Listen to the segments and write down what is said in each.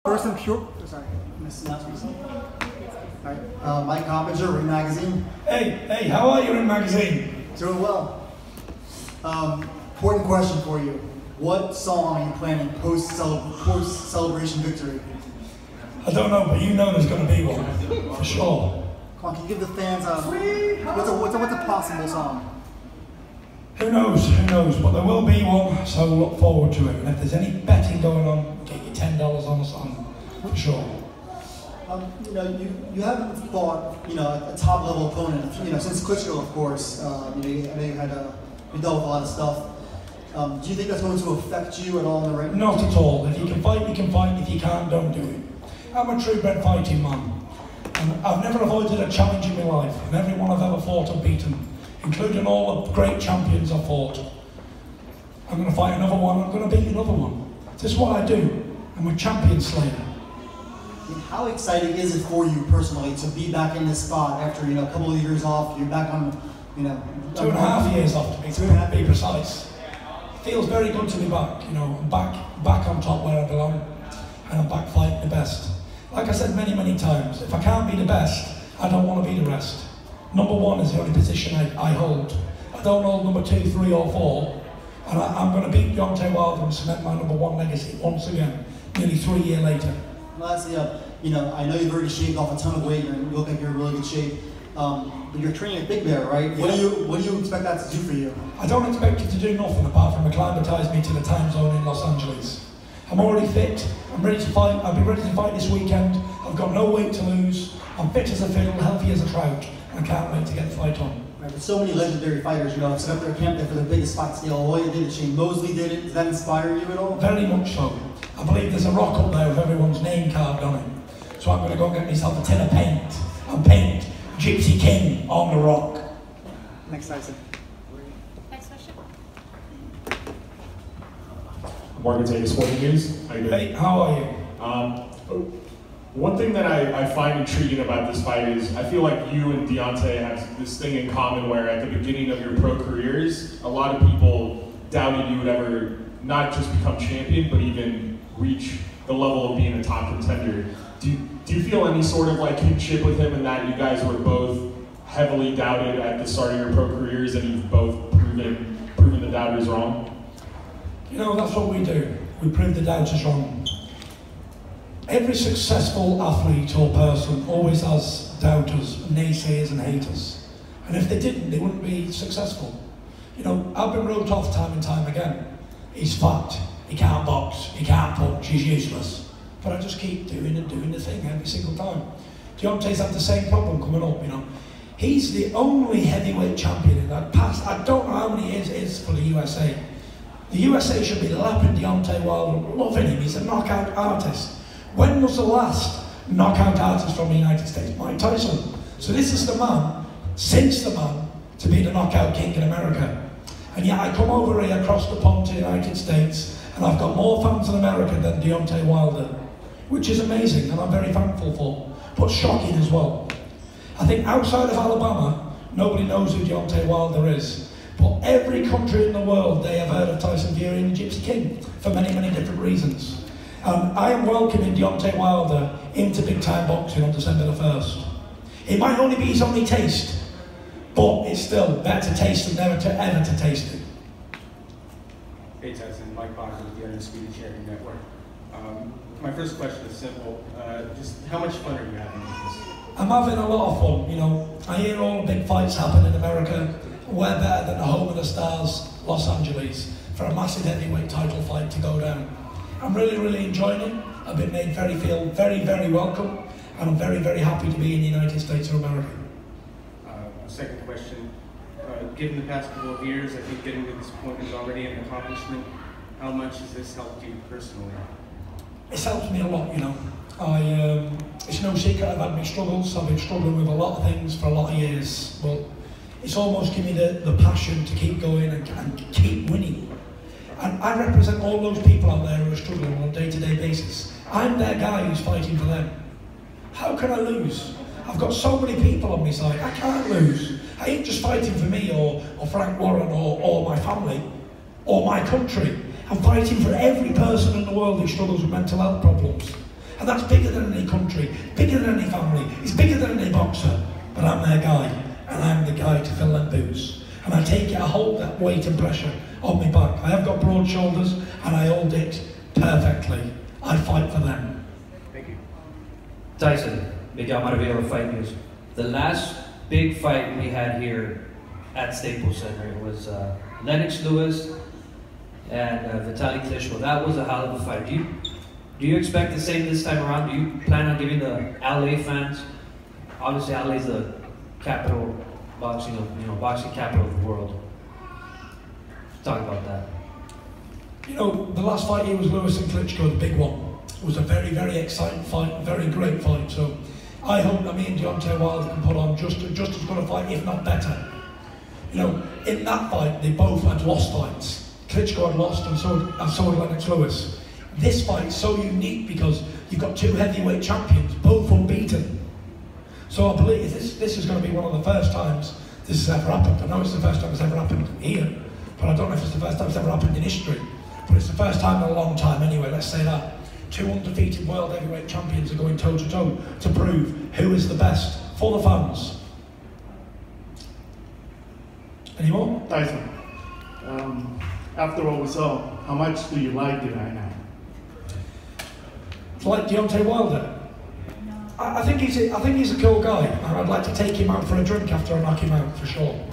First and pure. Sorry, Mr. Announcement. All right, Mike Coppinger, Ring Magazine. Hey, how are you, Ring Magazine? Doing well. Important question for you. What song are you planning post celebration victory? I don't know, but you know there's going to be one for sure. Come on, can you give the fans what's a possible song? Who knows, but there will be one, so look forward to it. And if there's any betting going on, get your $10 on the song, for sure. You haven't fought, a top level opponent, since Klitschko, of course. I know you had you dealt with a lot of stuff. Do you think that's going to affect you at all in the ring? Not at all. If you can fight, you can fight. If you can't, don't do it. I'm a true bred fighting man. And I've never avoided a challenge in my life. And everyone I've ever fought, I've beaten, including all the great champions I've fought. I'm going to fight another one. I'm going to beat another one. This is what I do. I'm a champion slayer. How exciting is it for you personally to be back in this spot after a couple of years off? You're back on 2.5 years off to be 2.5 to be precise. It feels very good to be back. I'm back on top where I belong, and I'm back fighting the best. Like I said many times, if I can't be the best, I don't want to be the rest. Number one is the only position I hold. I don't hold number 2, 3, or 4, and I'm going to beat Deontay Wilder and cement my number 1 legacy once again, nearly 3 years later. Lastly, I know you've already shaved off a ton of weight. You look like you're in really good shape. But you're training at Big Bear, right? Yeah. What do you expect that to do for you? I don't expect it to do nothing apart from acclimatise me to the time zone in Los Angeles. I'm already fit. I'm ready to fight. I'll be ready to fight this weekend. I've got no weight to lose. I'm fit as a fiddle, healthy as a trout, and I can't wait to get the fight on. Right, but so many legendary fighters, have set up their camp there for the biggest fights. Hoya did it, Shane Mosley did it. Does that inspire you at all? Very much so. I believe there's a rock up there with everyone's name carved on it. So I'm going to go get myself a tin of paint and paint Gypsy King on the rock. Next Tyson. Next question. Morgan Taylor, Sporting News. How you doing? Hey, how are you? One thing that I find intriguing about this fight is I feel like you and Deontay have this thing in common where at the beginning of your pro careers, a lot of people doubted you would ever not just become champion, but even reach the level of being a top contender. Do you feel any sort of kinship with him in that you guys were both heavily doubted at the start of your pro careers and you've both proven the doubters wrong? That's what we do. We prove the doubters wrong. Every successful athlete or person always has doubters, naysayers and haters. And if they didn't, they wouldn't be successful. I've been wrote off time and time again. He's fat, he can't box, he can't punch, he's useless. But I just keep doing the thing every single time. Deontay's had the same problem coming up, He's the only heavyweight champion in that past, I don't know how many years it is for the USA. The USA should be lapping Deontay Wilder, loving him, he's a knockout artist. When was the last knockout artist from the United States? Mike Tyson. So this is the man, since the man, to be the knockout king in America. And yet I come over here across the pond to the United States and I've got more fans in America than Deontay Wilder, which is amazing and I'm very thankful for, but shocking as well. I think outside of Alabama, nobody knows who Deontay Wilder is, but every country in the world, they have heard of Tyson Fury and the Gypsy King for many different reasons. I am welcoming Deontay Wilder into big time boxing on December the 1st. It might only be his only taste, but it's still better to taste than never to ever to taste it. Hey Tyson, Mike Bacher with the Undisputed Champion Network. My first question is simple. Just how much fun are you having with this? I'm having a lot of fun, I hear all the big fights happen in America. We're better than the home of the stars, Los Angeles, for a massive heavyweight title fight to go down. I'm really enjoying it. I've been made feel very welcome, and I'm very happy to be in the United States of America. Second question. Given the past couple of years, I think getting to this point is already an accomplishment. How much has this helped you personally? It's helped me a lot, it's no secret I've had my struggles. I've been struggling with a lot of things for a lot of years, but it's almost given me the passion to keep going and keep winning. And I represent all those people out there who are struggling on a day-to-day basis. I'm their guy who's fighting for them. How can I lose? I've got so many people on my side, I can't lose. I ain't just fighting for me or Frank Warren or my family or my country. I'm fighting for every person in the world who struggles with mental health problems. And that's bigger than any country, bigger than any family, it's bigger than any boxer. But I'm their guy, and I'm the guy to fill them boots. And I take it, I hold that weight and pressure on my back. I have got broad shoulders, and I hold it perfectly. I fight for them. Thank you. Tyson, Miguel Maravilla, Fight News. The last big fight we had here at Staples Center was Lennox Lewis and Vitaly Klitschko. That was a hell of a fight. Do you expect the same this time around? Do you plan on giving the LA fans, obviously LA is the capital boxing capital of the world. Talk about that. You know, the last fight here was Lewis and Klitschko, the big one. It was a very, very exciting fight, very great fight. So I hope that me and Deontay Wilder can put on just as good a fight, if not better. You know, in that fight, they both had lost fights. Klitschko had lost, and so had Lennox Lewis. This fight is so unique because you've got two heavyweight champions, both unbeaten. So I believe this is going to be one of the first times this has ever happened. I know it's the first time it's ever happened here, but I don't know if it's the first time it's ever happened in history. But it's the first time in a long time anyway, let's say that. Two undefeated world heavyweight champions are going toe-to-toe to prove who is the best for the fans. Any more? Tyson, after what we saw, how much do you like it right now? Like Deontay Wilder? I think he's a cool guy, and I'd like to take him out for a drink after I knock him out, for sure.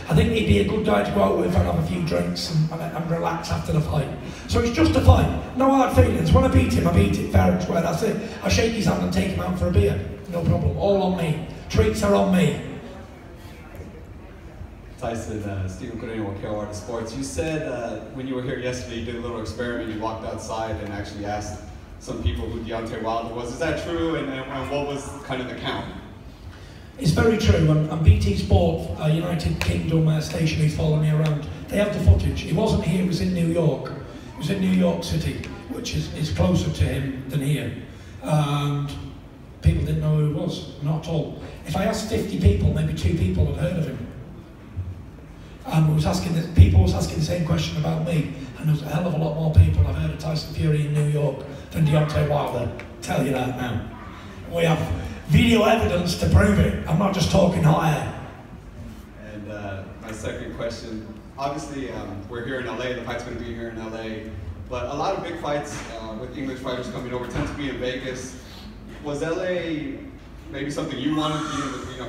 I think he'd be a good guy to go out with and have a few drinks and relax after the fight. So it's just a fight, no hard feelings. When I beat him, I beat it fair and square, that's it. I shake his hand and take him out for a beer, no problem, all on me. Treats are on me. Tyson, Stephen Cornelius, KOR Sports. You said when you were here yesterday, you did a little experiment. You walked outside and actually asked some people who Deontay Wilder was. Is that true? And what was kind of the count? It's very true, and BT Sport, United Kingdom station who's following me around, they have the footage. He wasn't here, he was in New York. He was in New York City, which is closer to him than here. And people didn't know who he was, not at all. If I asked 50 people, maybe 2 people had heard of him. And people was asking the same question about me, and there was a hell of a lot more people have heard of Tyson Fury in New York than Deontay Wilder. Tell you that now. We have video evidence to prove it. I'm not just talking hot air. And my second question, obviously we're here in LA, the fight's going to be here in LA, but a lot of big fights with English fighters coming over tend to be in Vegas. Was LA maybe something you wanted,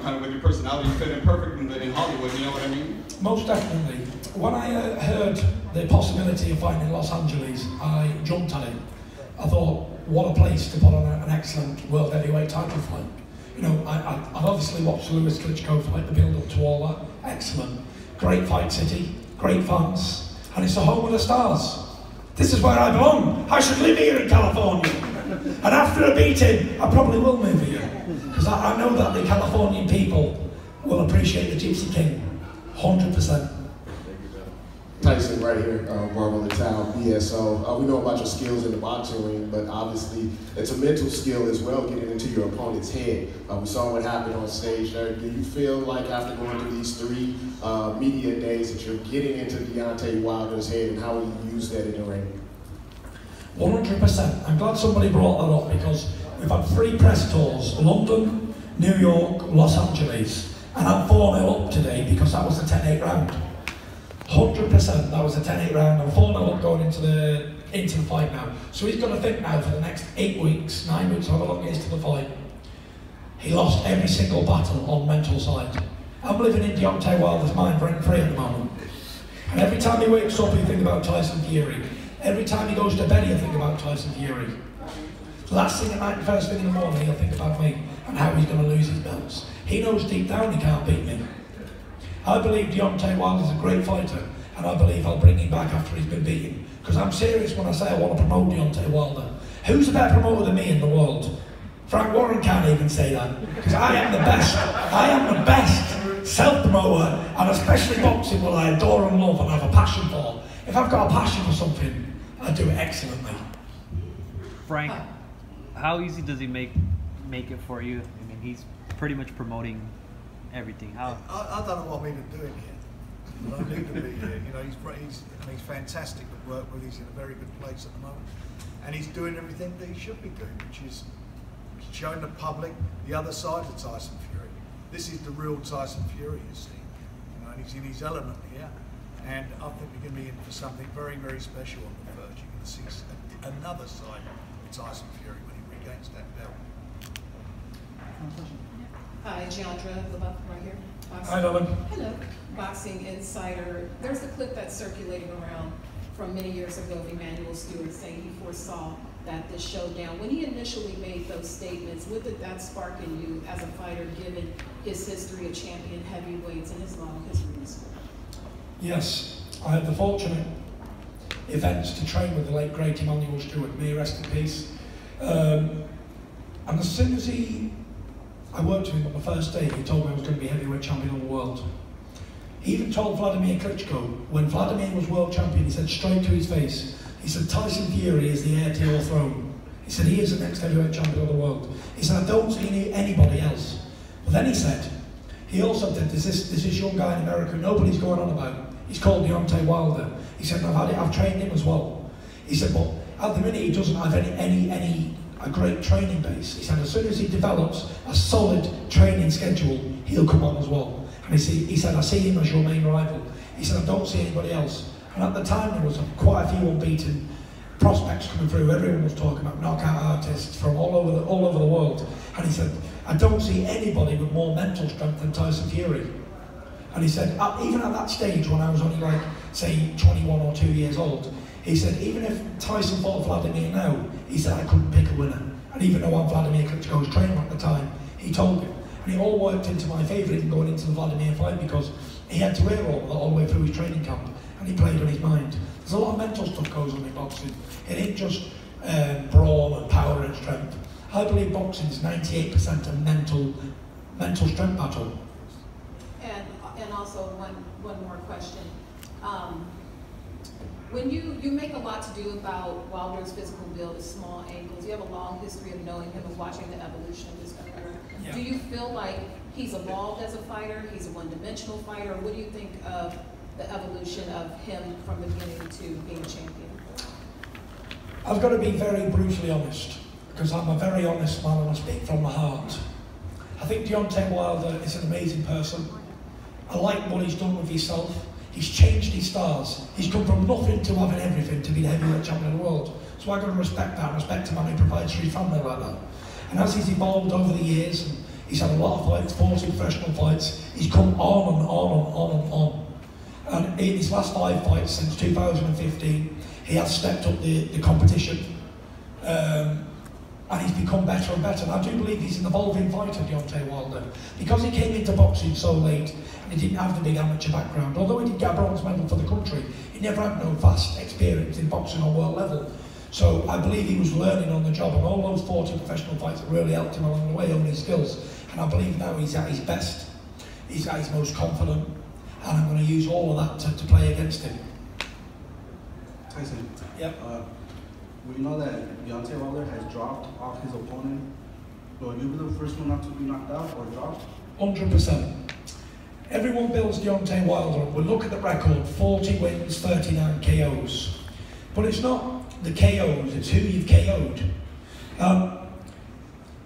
kind of with your personality, you fit in perfect in Hollywood, you know what I mean? Most definitely. When I heard the possibility of fighting in Los Angeles, I jumped at it. I thought, what a place to put on an excellent world heavyweight title fight. You know, I've obviously watched the Lewis Klitschko fight, the build up to all that. Excellent. Great fight city, great fans, and it's the home of the stars. This is where I belong. I should live here in California. And after I beat him, I probably will move here. Because I know that the Californian people will appreciate the Gypsy King. 100%. Tyson right here, Marvel in Town, BSO. We know about your skills in the boxing ring, but obviously it's a mental skill as well, getting into your opponent's head. We saw what happened on stage there. Do you feel like after going through these 3 media days that you're getting into Deontay Wilder's head, and how will you use that in the ring? 100%. I'm glad somebody brought that up, because we've had 3 press tours, London, New York, Los Angeles, and I'm 4-0 up today because that was the 10-8 round. 100%, that was a 10-8 round. I'm 4-0 up going into the fight now. So he's got to think now for the next 8 weeks, 9 weeks, however long it is to the fight. He lost every single battle on mental side. I'm living in Deontay Wilder's mind rent-free at the moment. And every time he wakes up, he thinks about Tyson Fury. Every time he goes to bed, he'll think about Tyson Fury. Last thing at night, first thing in the morning, he'll think about me and how he's going to lose his belts. He knows deep down he can't beat me. I believe Deontay Wilder's a great fighter, and I believe I'll bring him back after he's been beaten. Because I'm serious when I say I want to promote Deontay Wilder. Who's a better promoter than me in the world? Frank Warren can't even say that. Because I am the best. I am the best self-promoter, and especially boxing, what I adore and love and have a passion for. If I've got a passion for something, I do it excellently. Frank, how easy does he make it for you? I mean, he's pretty much promoting everything. How? I don't know what I'm even doing here. I don't need to be here. You know, he's fantastic to work with. He's in a very good place at the moment. and he's doing everything that he should be doing, which is showing the public the other side of Tyson Fury. This is the real Tyson Fury, you see. You know, and he's in his element here. And I think we're going to be in for something very, very special on the verge. You're going to see another side of Tyson Fury when he regains that belt. Hi, Giandra LaBeouf right here. Hi, Ellen. Hello. Boxing Insider. There's a clip that's circulating around from many years ago of Emanuel Steward saying he foresaw that this showdown. When he initially made those statements, what did that spark in you as a fighter, given his history of champion heavyweights and his long history in the sport? Yes, I had the fortunate events to train with the late great Emanuel Steward, may he rest in peace. And as soon as I worked with him on the first day, he told me I was going to be heavyweight champion of the world. He even told Vladimir Klitschko, when Vladimir was world champion, he said straight to his face, he said, Tyson Fury is the heir to your throne. He said, he is the next heavyweight champion of the world. He said, I don't see anybody else. But then he said, he also said, there's this young guy in America nobody's going on about. He's called Deontay Wilder. He said, I've trained him as well. He said, but at the minute he doesn't have a great training base. He said, as soon as he develops a solid training schedule, he'll come on as well. And he said, I see him as your main rival. He said, I don't see anybody else. And at the time, there was quite a few unbeaten prospects coming through. Everyone was talking about knockout artists from all over the world. And he said, I don't see anybody with more mental strength than Tyson Fury. And he said, even at that stage, when I was only like, say, 21 or 2 years old, he said, even if Tyson fought Vladimir now, he said, I couldn't pick a winner. And even though I'm Vladimir Klitschko's trainer at the time, he told him. And it all worked into my favour, even going into the Vladimir fight, because he had to hear all the way through his training camp, and he played on his mind. There's a lot of mental stuff goes on in boxing. It ain't just brawn and power and strength. I believe boxing is 98% a mental strength battle. And also one more question. When you make a lot to do about Wilder's physical build, his small ankles, you have a long history of knowing him and watching the evolution of his career. Yeah. Do you feel like he's evolved as a fighter, he's a one-dimensional fighter? What do you think of the evolution of him from the beginning to being a champion? I've got to be very brutally honest, because I'm a very honest man and I speak from the heart. I think Deontay Wilder is an amazing person. I like what he's done with himself. He's changed his stars. He's come from nothing to having everything to be the heavyweight champion of the world. So I've got to respect that, respect a man who provides for his family like that. And as he's evolved over the years, and he's had a lot of fights, 40 professional fights, he's come on and on and on and on. And in his last 5 fights since 2015, he has stepped up the competition. And he's become better and better. And I do believe he's an evolving fighter, Deontay Wilder. Because he came into boxing so late, and he didn't have the big amateur background. Although he did get a bronze medal for the country, he never had no vast experience in boxing on world level. So I believe he was learning on the job, and all those 40 professional fights have really helped him along the way, on his skills. And I believe now he's at his best. He's at his most confident. And I'm going to use all of that to play against him. Tyson. Yep. We know that Deontay Wilder has dropped off his opponent. Will you be the first one not to be knocked out or dropped? 100%. Everyone builds Deontay Wilder up. We look at the record, 40 wins, 39 KOs. But it's not the KOs, it's who you've KO'd.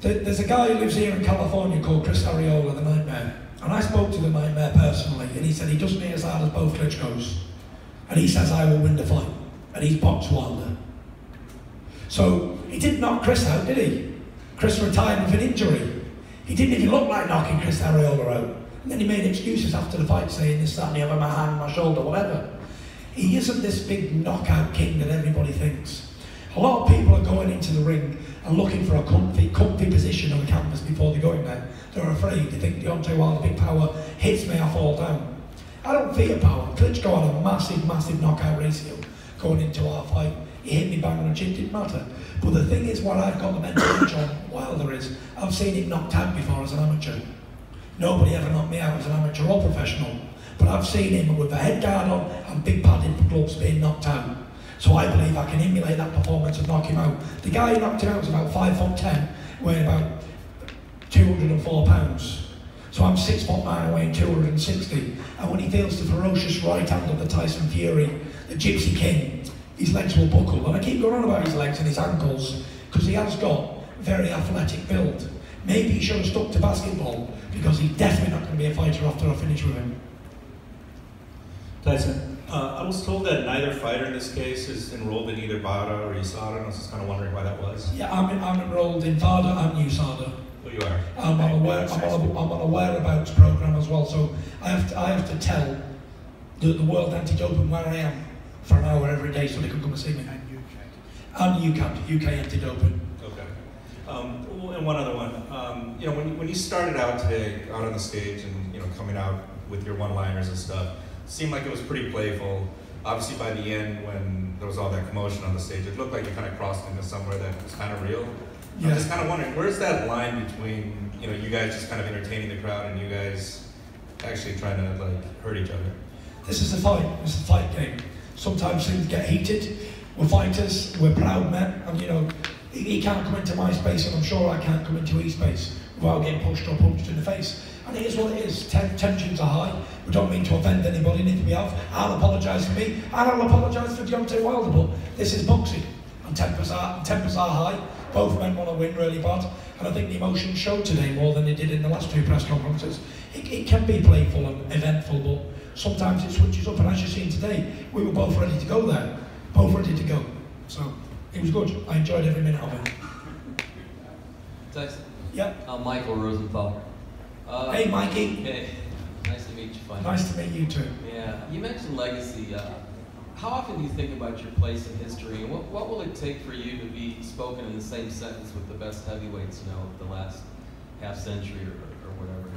There's a guy who lives here in California called Chris Arreola, the Nightmare. And I spoke to the Nightmare personally, and he said he doesn't hit as hard as both Klitschko's. And he says, I will win the fight. And he's boxed Wilder. So, he didn't knock Chris out, did he? Chris retired with an injury. He didn't even look like knocking Chris Arreola out. And then he made excuses after the fight, saying this, that, and the other, my hand, my shoulder, whatever. He isn't this big knockout king that everybody thinks. A lot of people are going into the ring and looking for a comfy position on the canvas before they go in there. They're afraid. They think Deontay Wilder, big power, hits me, I fall down. I don't fear power. Klitschko had a massive knockout ratio going into our fight. He hit me bang on the chin, didn't matter. But the thing is, what I've got the mental edge on Wilder is, I've seen him knocked out before as an amateur. Nobody ever knocked me out as an amateur or professional. But I've seen him with a head guard on and big padded gloves being knocked out. So I believe I can emulate that performance and knock him out. The guy who knocked him out was about 5'10", weighing about 204 pounds. So I'm 6'9", weighing 260. And when he feels the ferocious right hand of the Tyson Fury, the Gypsy King, his legs will buckle. And I keep going on about his legs and his ankles, because he has got very athletic build. Maybe he should have stuck to basketball, because he's definitely not going to be a fighter after I finish with him. Tyson, I was told that neither fighter in this case is enrolled in either VADA or USADA, and I was just kind of wondering why that was. Yeah, I'm enrolled in VADA and USADA. Oh, you are? I'm on a whereabouts program as well, so I have to tell the World Anti-Doping where I am for an hour every day so they can come and see me. And UK Anti-Doping. Okay. And one other one. You know, when you started out today, out on the stage, and you know, coming out with your one-liners and stuff, it seemed like it was pretty playful. Obviously, by the end, when there was all that commotion on the stage, it looked like you kind of crossed into somewhere that was kind of real. Yeah. I'm just kind of wondering, where's that line between, you know, you guys just kind of entertaining the crowd and you guys actually trying to like hurt each other? This is a fight. It's a fight game. Sometimes things get heated. We're fighters. We're proud men. And you know, he can't come into my space, and I'm sure I can't come into his space without getting pushed or punched in the face. And it is what it is. Tensions are high. We don't mean to offend anybody, and if we have, I'll apologise for me, and I'll apologise for Deontay Wilder, but this is boxing, and tempers are high. Both men want to win really bad, and I think the emotions showed today more than they did in the last two press conferences. It can be playful and eventful, but sometimes it switches up, and as you've seen today, we were both ready to go there, both ready to go. So it was good. I enjoyed every minute of it. Tyson? Yeah? Michael Rosenthal. Hey, Mikey. Hey, nice to meet you, finally. Nice to meet you too. Yeah, you mentioned legacy. How often do you think about your place in history, and what will it take for you to be spoken in the same sentence with the best heavyweights, you know, of the last half century or whatever?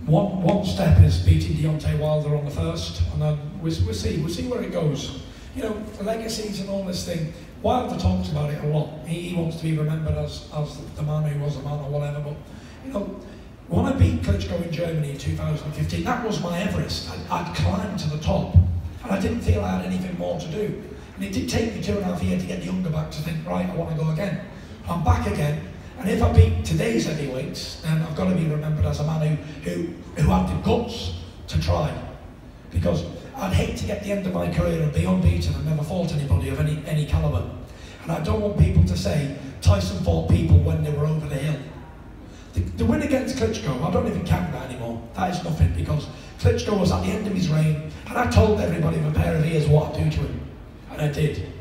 One step is beating Deontay Wilder on the first, and then we'll see where it goes. You know, legacies and all this thing. Wilder talks about it a lot. He wants to be remembered as the man who was a man or whatever. But you know, when I beat Klitschko in Germany in 2015, that was my Everest. I'd climbed to the top, and I didn't feel I had anything more to do. And it did take me 2.5 years to get the hunger back to think, right, I want to go again. I'm back again. And if I beat today's heavyweights, then I've got to be remembered as a man who had the guts to try. Because I'd hate to get the end of my career and be unbeaten and never fought anybody of any caliber. And I don't want people to say Tyson fought people when they were over the hill. The win against Klitschko, I don't even count that anymore. That is nothing, because Klitschko was at the end of his reign, and I told everybody with a pair of ears what I'd do to him. And I did.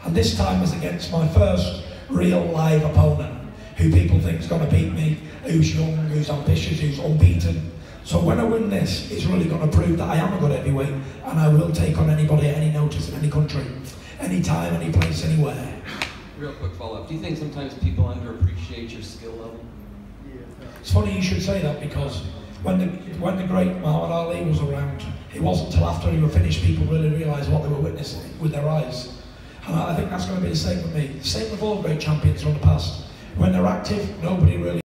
And this time was against my first real live opponent, who people think is going to beat me, who's young, who's ambitious, who's unbeaten. So when I win this, it's really going to prove that I am a good heavyweight, and I will take on anybody at any notice in any country, any time, any place, anywhere. Real quick follow-up. Do you think sometimes people underappreciate your skill level? It's funny you should say that, because when the great Muhammad Ali was around, it wasn't until after he was finished people really realised what they were witnessing with their eyes. And I think that's going to be the same with me. The same with all great champions from the past. When they're active, nobody really